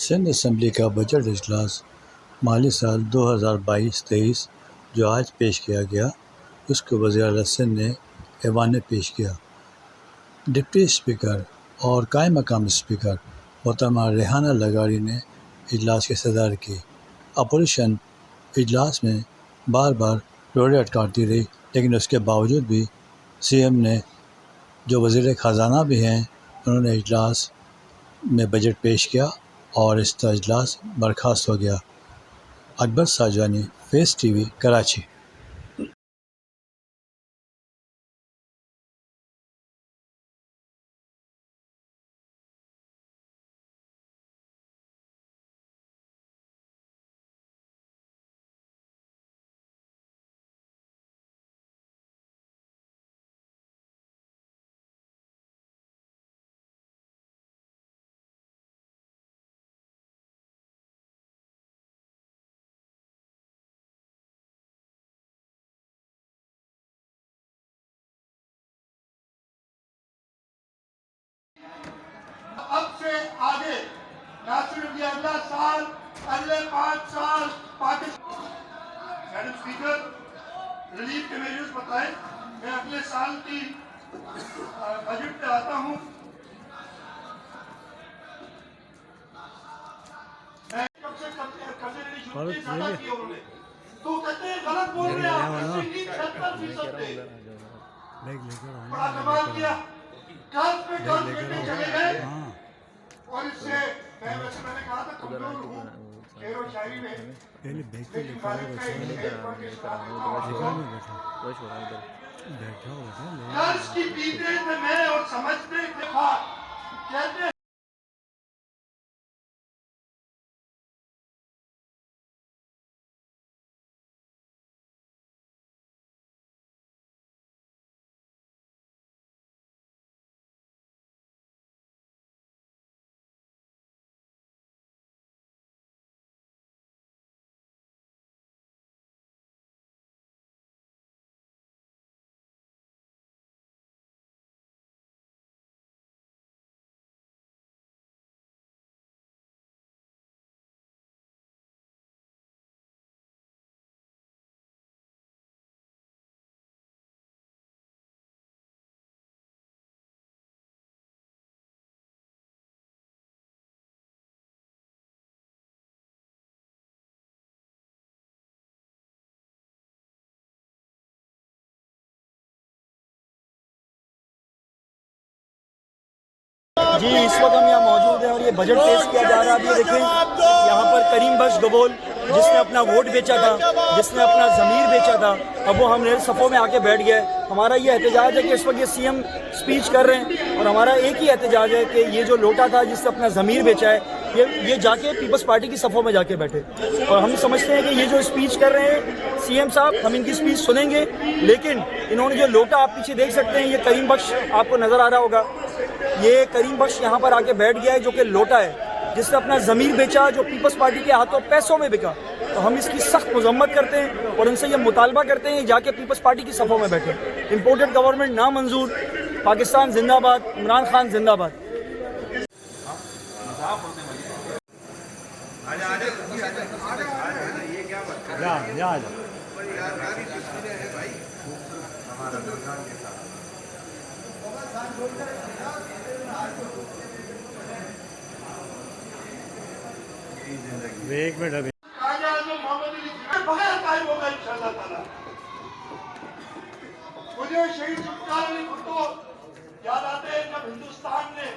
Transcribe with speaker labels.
Speaker 1: Sindh assembly का budget इजलास माली साल 2022-23 जो आज पेश किया गया, उसको वज़ीर-ए-आला सिंध ने ऐवान में पेश किया। डिप्टी स्पीकर और कायम मकाम स्पीकर मोहतरमा रेहाना लगारी ने इजलास की सदारत की। अपोजिशन इजलास में बार बार रोड़े अटकाती रही, लेकिन उसके बावजूद भी सीएम ने, जो वज़ीर ख़जाना भी हैं, उन्होंने इजलास में बजट पेश किया और इसका इजलास बर्खास्त हो गया। Akbar Sajwani, face TV, Karachi.
Speaker 2: अब से आगे अगला साल, अगले 5 साल पाकिस्तान। मैडम स्पीकर, रिलीफ के मेजर्स बताएं। मैं अगले साल की बजट पे आता हूँ। मैं कब से कब्जे लेनी शुरू की, ज्यादा किए उन्होंने। तो कहते हैं गलत बोल रहे हैं आप, 76% पे बड़ा कमाल किया। कर्ज पे चले गए। और इससे मैंने कहा था कमजोर हूँ शेर और शायरी में, लेकिन गालिब का एक शेर पढ़ के सुना देता हूँ। कर्ज की पीते थे मैं और समझते थे कहते
Speaker 3: जी, इस वक्त हम यहाँ मौजूद हैं और ये बजट पेश किया जा रहा है। अभी देखें यहाँ पर करीम बख्श गबोल, जिसने अपना वोट बेचा था, जिसने अपना ज़मीर बेचा था, अब वो हमने सफ़ों में आके बैठ गया है। हमारा ये एहतजाज है कि इस वक्त ये सीएम स्पीच कर रहे हैं और हमारा एक ही एहतजाज है कि ये जो लोटा था जिसने अपना ज़मीर बेचा है, ये जाके पीपल्स पार्टी की सफ़ों में जाके बैठे। और हम समझते हैं कि ये जो स्पीच कर रहे हैं सीएम साहब, हम इनकी स्पीच सुनेंगे, लेकिन इन्होंने जो लोटा आप पीछे देख सकते हैं, ये करीम बख्श आपको नज़र आ रहा होगा, ये करीम बख्श यहाँ पर आके बैठ गया है, जो कि लोटा है जिसने अपना ज़मीर बेचा, जो पीपल्स पार्टी के हाथों पैसों में बिका। तो हम इसकी सख्त मजम्मत करते हैं और उनसे ये मुतालबा करते हैं जाके पीपल्स पार्टी की सफ़ों में बैठे। इम्पोर्टेड गवर्नमेंट ना मंजूर, पाकिस्तान जिंदाबाद, इमरान खान जिंदाबाद।
Speaker 1: एक मिनट अभी
Speaker 2: बगैर कायम होगा इंशाअल्लाह ताला। मुझे शहीद जुल्फ़िकार अली भुट्टो याद आते हैं जब हिंदुस्तान ने